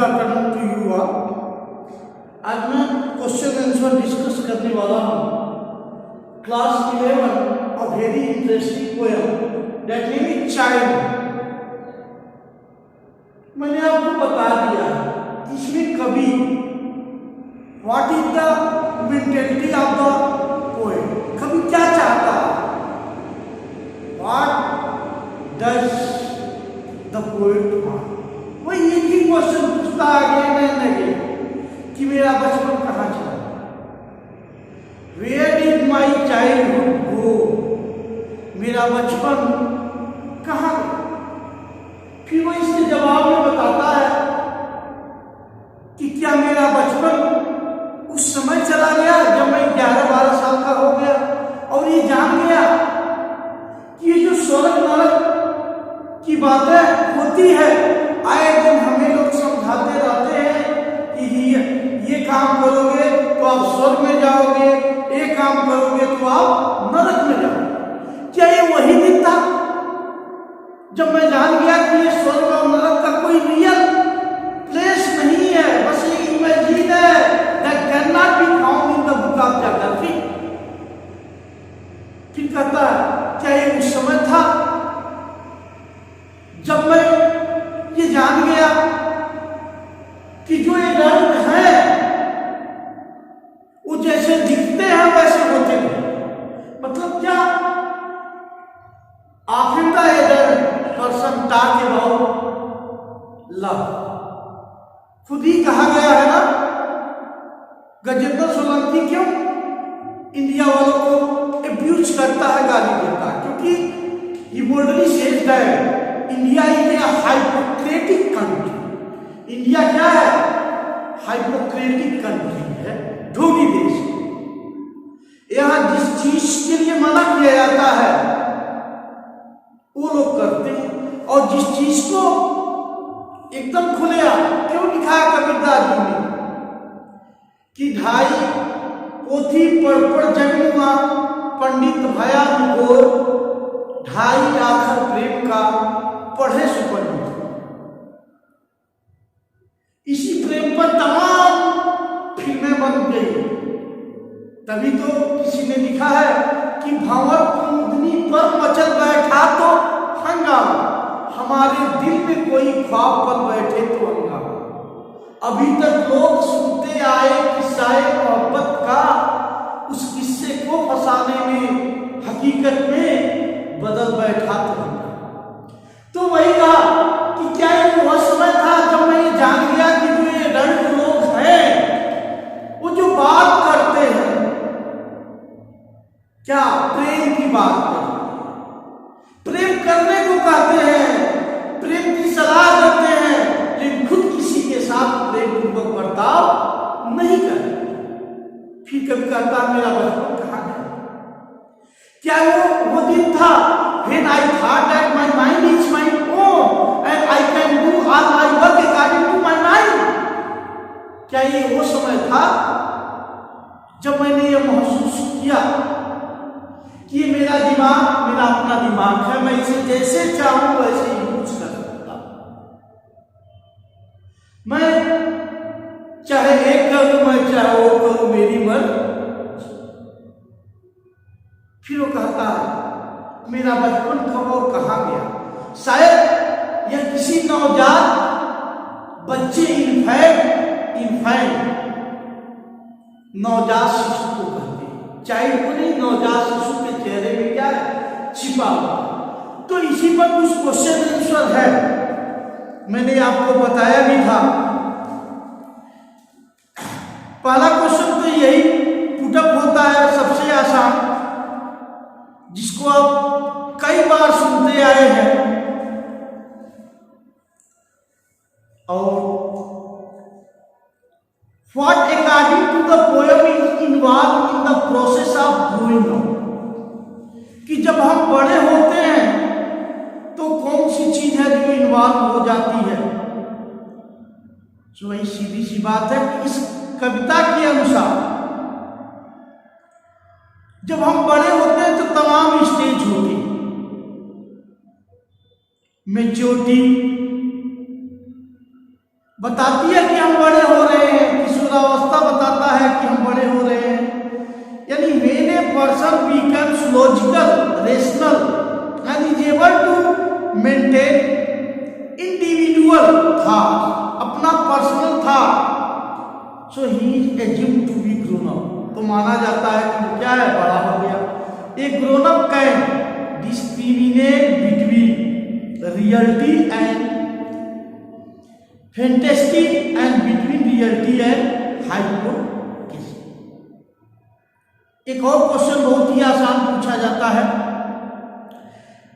Afternoon to you all. आज मैं question answer discuss करने वाला हूँ class 11 a very interesting poem that name is child. मैंने आपको बता दिया इसमें कवि what is the mentality of the poem, कवि क्या चाहता है, what does the poet want. वो एक ही क्वेश्चन पूछता आगे नहीं कि मेरा बचपन कहाँ चला, where did my childhood go, मेरा बचपन कहाँ गया। फिर वो इसके जवाब में बताता है कि क्या मेरा बचपन उस समय चला गया जब मैं 11-12 साल का हो गया और ये जान गया कि ये जो स्वर्ग नरक की बातें होती है, आए दिन हमें लोग समझाते रहते हैं कि ये काम करोगे तो आप स्वर्ग में जाओगे, ये काम करोगे तो आप नरक में जाओगे। क्या ये वही दिन था जब मैं जान गया कि ये स्वर्ग और नरक का कोई रियल प्लेस नहीं है, बस ये इमेजिन है that cannot be found in the book of geography। फिर कहता है क्या ये उस समय था जब मैं ये जान गया कि जो ये रंग है वो जैसे दिखते हैं वैसे होते हैं। मतलब क्या after either person talk about love, खुद ही कहा गया है ना, गजेंद्र सोलंकी क्यों इंडिया वालों को अब्यूज करता है, गाली देता है, क्योंकि he boldly says that India is a hypocritic country. India क्या है? हाइपोक्रेटिक कंट्री है, ढोंगी देश। यहां जिस चीज के लिए मना किया जाता है वो लोग करते हैं, और जिस चीज को एकदम खुलेआ क्यों लिखा है कबीरदास जी ने कि 2.5 पोथी पढ़ जन्मुआ पंडित भया गोर, 2.5 आखर प्रेम का पढ़े सुपंडित। इसी प्रेम पर तमाम फिल्में बन गई। तभी तो किसी ने लिखा है कि भंवर कुंदनी पर मचल बैठा तो हंगामा, हमारे दिल में कोई ख्वाब पर बैठे तो हंगामा। अभी तक लोग सुनते आए किस्साए मोहब्बत का, उस किस्से को फसाने में हकीकत में बदल बैठा तो हंगामा। तो वही कहा कि क्या ये वो समय था जब मैं ये जान गया कि जो ये दर्द लोग हैं वो जो बात करते हैं क्या प्रेम की बात करते हैं, प्रेम करने को कहते हैं, प्रेम की सलाह देते हैं, लेकिन खुद किसी के साथ प्रेम पूर्वक बर्ताव नहीं करते। फिर कभी कहता मेरा बचपन कहाँ गया। क्या वो दिन था when I thought that my mind is my own and I can do all my work according to my mind। क्या ये वो समय था जब मैंने ये महसूस किया कि ये मेरा दिमाग मेरा अपना दिमाग है, मैं इसे जैसे चाहूं वैसे यूज कर सकता, मैं चाहे एक करूं मैं चाहे वो करूं, मेरी मर्जी। फिर वो कहता है मेरा बचपन कब और कहाँ गया। शायद यह किसी नवजात बच्चे इन्फैंट नवजात शिशु को कहते हैं, चाइल्ड को नहीं, नवजात शिशु के चेहरे में क्या है छिपा हुआ। तो इसी पर कुछ क्वेश्चन आंसर है, मैंने आपको बताया भी था। पहला क्वेश्चन तो यही पुटअप होता है सबसे आसान, जिसको आप कई बार सुनते आए हैं, और what according to the poem is involve in the process of growing up, कि जब हम बड़े होते हैं तो कौन सी चीज है जो इन्वॉल्व हो जाती है। तो वही सीधी सी बात है कि इस कविता के अनुसार जब हम बड़े होते हैं तो तमाम स्टेज होती, मैच्योरिटी, बताती है कि हम बड़े हो रहे हैं, किशोरावस्था बताता है कि हम बड़े हो रहे हैं। यानी when a person becomes logical, rational and is able to maintain individual thought, अपना पर्सनल था, so he is assumed to be grown up, तो माना जाता है कि वो क्या है, बड़ा हो गया। A grown up can discriminate between reality and fantasy and between reality and hypothesis। एक और क्वेश्चन बहुत ही आसान पूछा जाता है,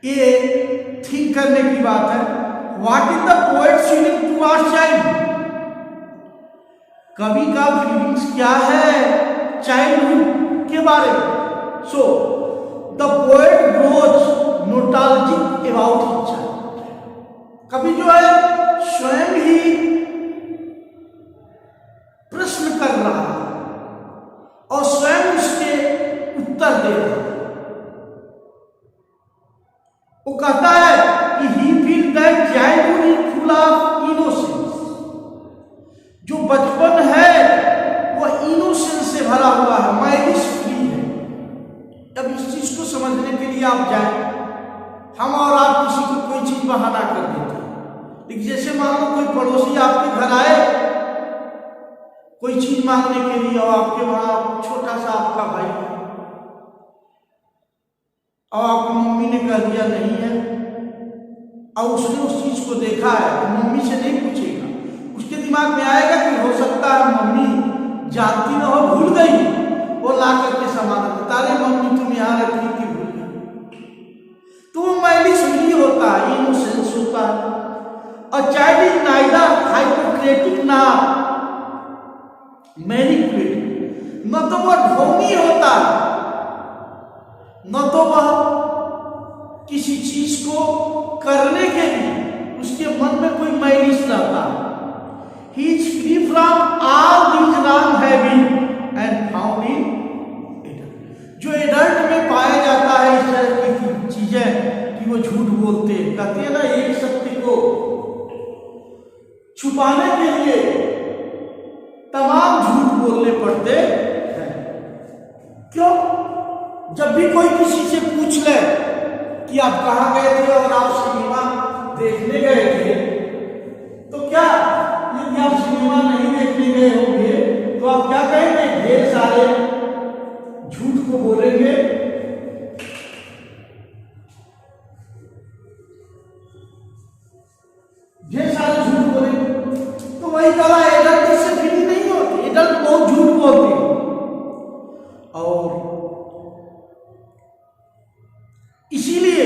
ये थिंक करने की बात है। What is the poets feeling towards child? कवि का फीलिंग्स क्या है चाइल्डहुड के बारे में? So the poet grows nostalgic about his child. कवि जो है स्वयं ही प्रश्न कर रहा है और स्वयं उसके उत्तर दे रहा है। वो कहता है कि he feel that childhood is full of innocence. जो बचपन है वह इनोसेंस से भरा हुआ है, माइल्ड फ्री है। अब इस चीज को समझने के लिए आप जाए, हम और आप किसी को कोई चीज बहाना कर देते हैं, लेकिन जैसे मान लो कोई पड़ोसी आपके घर आए कोई चीज मांगने के लिए और आपके वहां छोटा सा आपका भाई और आपकी मम्मी ने कह दिया नहीं है, और उसने उस चीज को देखा है तो मम्मी से नहीं पूछेगा, उसके दिमाग में आएगा कि हो सकता है मम्मी जानती ना हो, भूल गई, वो ला करके सामान बता रहे मम्मी तुम यहाँ रखी थी भूल गई। तो वो माइल्ड फ्री होता है, इनोसेंस होता है। और चाइल्ड इज नाइदर हाइपोक्रेटिक ना मैनिपुलेटिव, न तो वह ढोंगी होता है न तो वह किसी चीज को करने के लिए उसके मन में कोई माइलिस रहता है। He is free from all these wrong habits and found in adult। जो एडल्ट में पाया जाता है इस तरह की चीजें कि वो झूठ बोलते हैं, कहते हैं ना एक सत्य को छुपाने के लिए तमाम झूठ बोलने पड़ते हैं। क्यों? जब भी कोई किसी से पूछ ले कि आप कहाँ गए थे और आप सिनेमा देखने गए थे, तो क्या यदि आप सिनेमा नहीं देखने गए होंगे तो आप क्या कहेंगे? ढेर सारे झूठ को बोलेंगे। ढेर सारे झूठ बोलेंगे। तो वही कहा एडल्ट इससे फ्री नहीं होती, एडल्ट बहुत झूठ बोलते हैं। और इसीलिए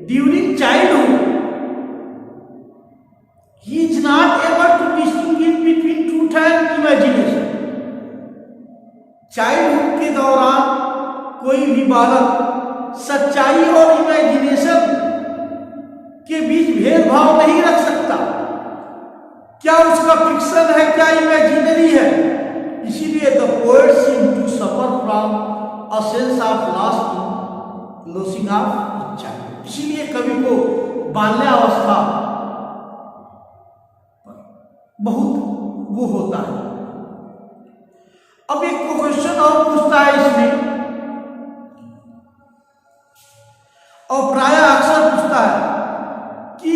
during childhood he is not able to distinguish between truth and imagination। Childhood के दौरान कोई भी बालक सच्चाई और इमेजिनेशन के बीच भेदभाव नहीं रख सकता, क्या उसका फिक्शन है क्या इमेजिनरी है। इसीलिए the poet seem to suffer from a sense of losing of child. इसीलिए कवि को बाल्यावस्था बहुत वो होता है। अब एक क्वेश्चन और पूछता है इसमें, और प्राय अक्सर पूछता है कि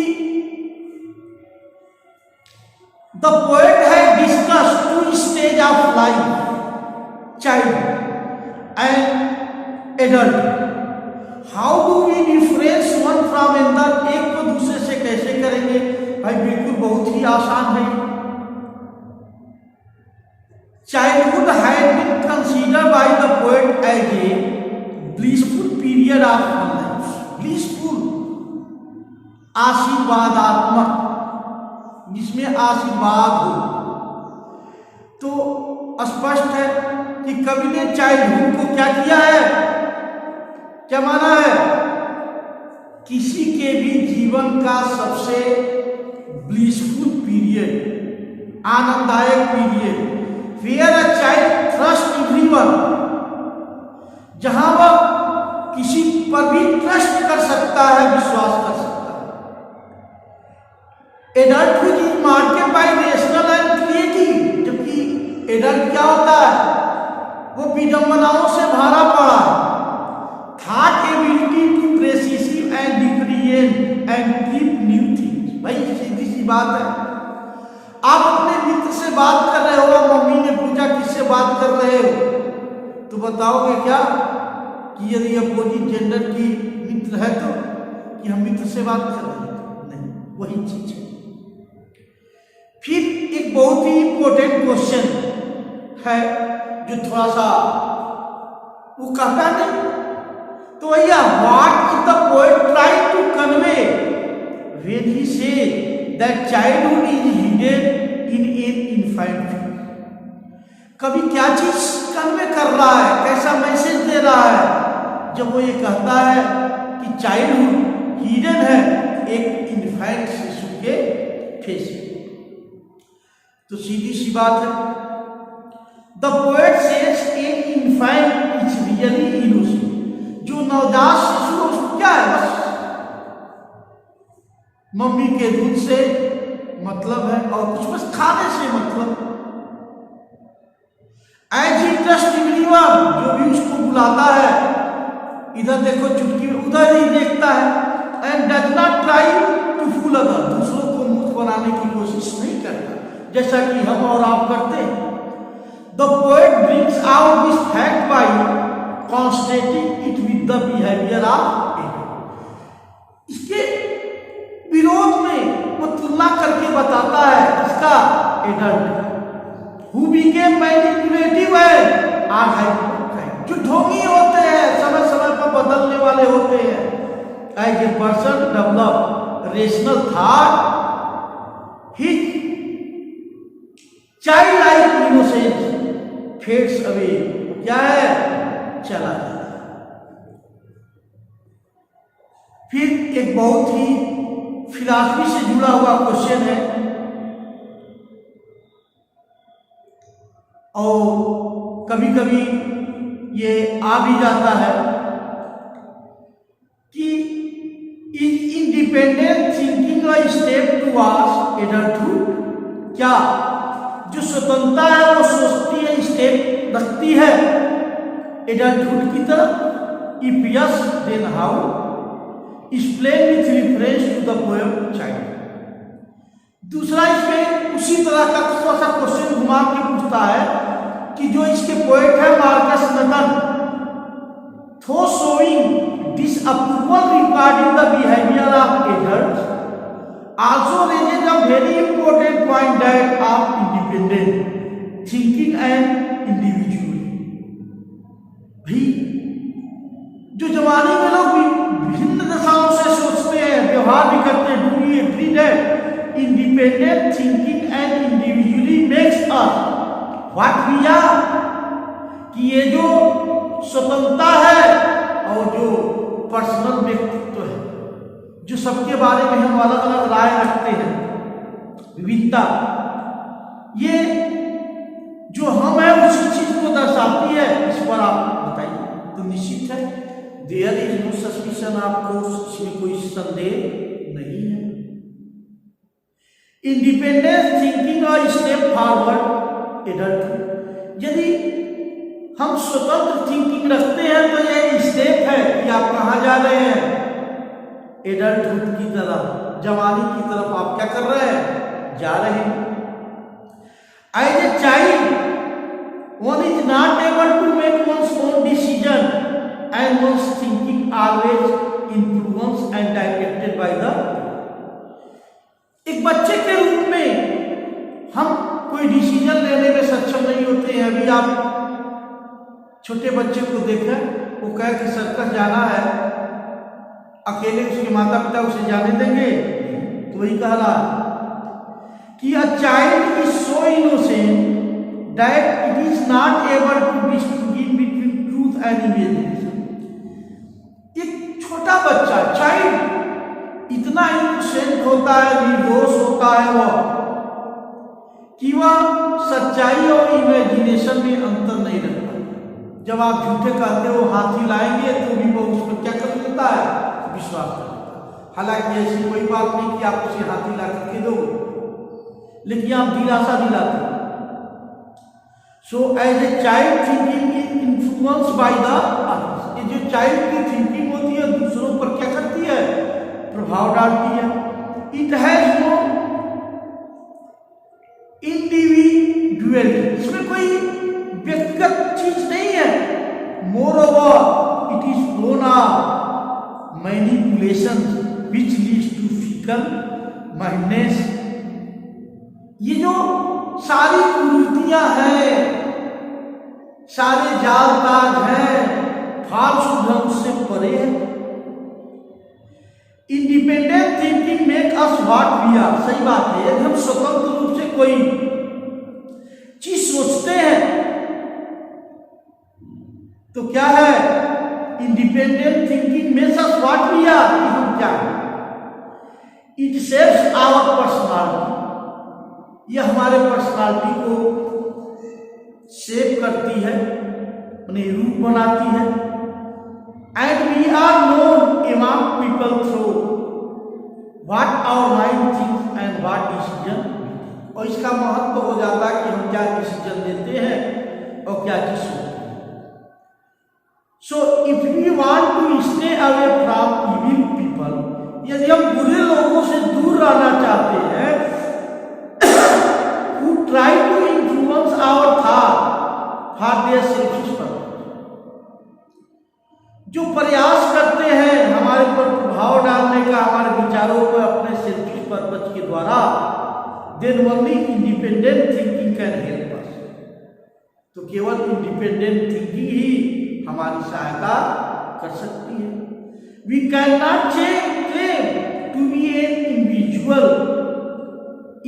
द पोएट है discuss two stage of life, child and adult, how do we difference one from another. एक को दूसरे से कैसे करेंगे? भाई बिल्कुल बहुत ही आसान है। Childhood had been considered by the poet as a blissful period of life। blissful आशीर्वादात्मक, जिसमें आशीर्वाद हो। तो स्पष्ट है कि कवि ने चाइल्डहुड को क्या किया है, क्या माना है? किसी के भी जीवन का सबसे ब्लिसफुल पीरियड, आनंददायक period, where a child trust everyone, जहां वह किसी पर भी ट्रस्ट कर सकता है, विश्वास कर सकता है। एडल्टहुड इज मार्केड बाय क्या होता है, वो विडंबनाओं से भरा पड़ा, thought ability to perceive and different and keep new things. भाई सीधी सी बात है, आप अपने मित्र से बात कर रहे हो, मम्मी ने पूछा किससे बात कर रहे हो, तो बताओगे क्या कि यदि अपोजिट जेंडर की मित्र है तो कि हम मित्र से बात कर रहे हैं? नहीं, वही चीज है। फिर एक बहुत ही इंपॉर्टेंट क्वेश्चन है जो थोड़ा सा वो कहता नहीं, तो भैया what is the poet trying to convey when he say that childhood is hidden in an infant? कभी क्या चीज कन्वे कर रहा है, कैसा मैसेज दे रहा है जब वो ये कहता है कि चाइल्डहुड हिडन है एक इन्फेंट शिशु के फेस में? तो सीधी सी बात है, the poet says an infant is really innocent. जो नवजात शिशु है उसको क्या है, बस मम्मी के दूध से मतलब है और कुछ बस खाने से मतलब। एज ही ट्रस्ट बिलीवर, जो भी उसको बुलाता है, इधर देखो चुटकी में उधर ही देखता है। And does not try to fool other, दूसरों को मूर्ख बनाने की कोशिश नहीं करता जैसा कि हम और आप करते हैं। The poet brings out this fact by contrasting it with the behaviour of adult. इसके विरोध में वो तुलना करके बताता है इसका एडल्ट हु बिकेम मैनिपुलेटिव है आर हाइपोक्राइट, जो ढोंगी होते हैं, समय समय पर बदलने वाले होते हैं। As a person develop rational thought his child like innocence fades away, क्या है, चला जाता है। फिर एक बहुत ही फिलॉसफी से जुड़ा हुआ क्वेश्चन है और कभी कभी ये आ भी जाता है कि independent thinking a step towards adulthood, क्या जो स्वतंत्रता है वो सोचती है, स्टेप रखती है एडल्टहुड की तरफ? If yes then how? Explain with reference to the poem child. दूसरा इसमें उसी तरह का थोड़ा सा क्वेश्चन घुमा के पूछता है कि जो इसके पोएट है मार्कस नटन, थो showing disapproval regarding the behaviour of adults also raises a very important point that of independent thinking and individual। भाई जो जवानी में लोग विभिन्न दशाओं से सोचते हैं, व्यवहार भी करते हैं, do you agree that independent thinking and individually makes us what we are? कि ये जो स्वतंत्रता है और जो पर्सनल व्यक्तित्व है, जो सबके बारे में हम अलग अलग राय रखते हैं, विविधता, ये जो हम है उसी चीज को दर्शाती है। इस पर आप बताइए। तो निश्चित है देयर इज नो सस्पिशन, आपको इसमें कोई संदेह नहीं है। इंडिपेंडेंस थिंकिंग और स्टेप फॉरवर्ड एडल्ट, यदि हम स्वतंत्र थिंकिंग रखते हैं तो यह स्टेप है कि आप कहाँ जा रहे हैं, एडल्टहुड की तरफ, जवानी की तरफ आप क्या कर रहे हैं, जा रहे हैं। As a child one is not able to make one's own decision and one's thinking always influence and directed by the. एक बच्चे के रूप में हम कोई डिसीजन लेने में सक्षम नहीं होते हैं। अभी आप छोटे बच्चे को देखें, वो कहे कि सर्कस जाना है, अकेले उसके माता पिता उसे जाने देंगे? तो वही कह रहा कि a child is so innocent that it is not able to distinguish between truth and imagination. एक छोटा बच्चा, चाइल्ड, इतना इनोसेंट होता है, निर्दोष होता है वह, कि वह सच्चाई और इमेजिनेशन में अंतर नहीं रखता। जब आप झूठे कहते हो हाथी लाएंगे तो भी वो उसमें क्या कर लेता है, विश्वास कर लेता है। हालांकि ऐसी कोई बात नहीं कि आप उसे हाथी ला करके दो, लेकिन आप दिलासा दिलाते। So as a child thinking is influence by the others. ये जो चाइल्ड की थिंकिंग होती है दूसरों पर क्या करती है, प्रभाव डालती है। इट हैज नो इंडिविजुअलिटी, इसमें कोई व्यक्तिगत चीज नहीं है। Moreover it is prone of manipulation which leads to fickle mindness. ये जो सारी कुरीतियां हैं, सारे जालताज हैं, फाल्स भ्रम से परे है। Independent thinking make us what we are. सही बात है, यदि हम स्वतंत्र रूप से कोई चीज सोचते हैं तो क्या है, independent thinking makes us what we are, हम क्या है। इट शेप्स आवर पर्सनालिटी, यह हमारे पर्सनालिटी को शेप करती है, उन्हें रूप बनाती है। And we are known among people through what our mind thinks and what decision. और इसका महत्व हो जाता है कि हम क्या डिसीजन लेते हैं और क्या चीज सोचते हैं। So if we want to stay away from evil people, यदि हम बुरे लोगों से दूर रहना चाहते हैं, who try to influence our thought for their selfish purpose, जो प्रयास करते हैं हमारे पर प्रभाव डालने का, हमारे विचारों को अपने सेल्फिश पर्पज के द्वारा, then only independent thinking can help us। तो केवल इंडिपेंडेंट थिंकिंग ही हमारी सहायता कर सकती है। We cannot claim to be an individual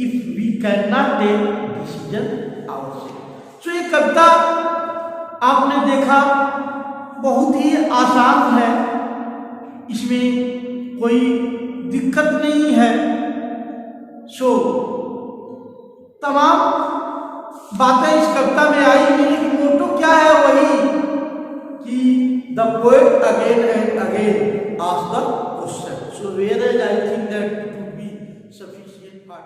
if we cannot take decision ourselves। तो ये कविता आपने देखा बहुत ही आसान है, इसमें कोई दिक्कत नहीं है। सो तमाम बातें इस कविता में आई। मेरी मोटो क्या है, वही कि the poet again and again asks the question. So where I think that it would be sufficient for